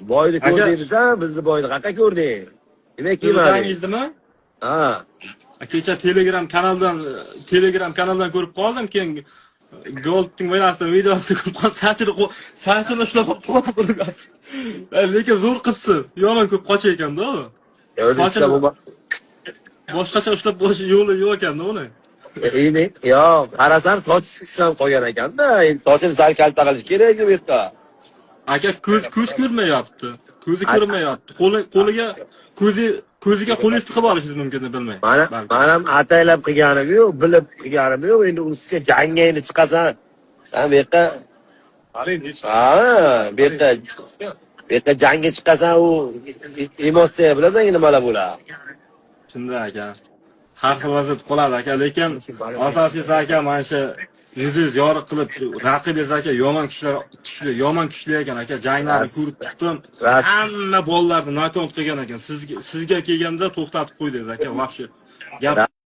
Boyni Aka- ko'rdingmi? Bizni boyni qanaqa ko'rding? Nima kiymading? O'zingizdimi? Ha. Kecha Telegram kanaldan ko'rib qoldim, keyin Goldning o'ynasidan videosini ko'rib qoldim. Sachini ushlab qolib. Lekin zo'r qizsiz. Yomon ko'p qocha ekanda u. Ko'rdingizmi bu? Boshqacha ushlab bo'lish yo'li yo'q ekanda uni. Endi, yo'q, qarasam soch tushgan qolgan ekanda. Endi sochini sal kalta qilish kerak bu yerda. Aka ko'z ko'rmayapti. Ko'zi ko'rmayapti. Ko'ziga qo'lingiz tiqib olishingiz mumkin deb bilmayman. Mana ham ataylab qilganim yo'q, bilib qilganim yo'q. Endi ustiga jangga endi chiqasan. Sen bu yerda bu yerda jangga chiqasan, u emotsiya bilasan nimalar bo'ladi. Shunday aka. Har xil vaziyat qoladi aka, lekin asosiysi aka mana shu yuzingiz yoriq qilib raqibingiz aka yomon kuchli ekan aka. Janglarni ko'rib chiqdim. Hamma bolalarni nakont qilgan ekan. Sizga kelganda to'xtatib qo'ydingiz aka, vaqti. Gap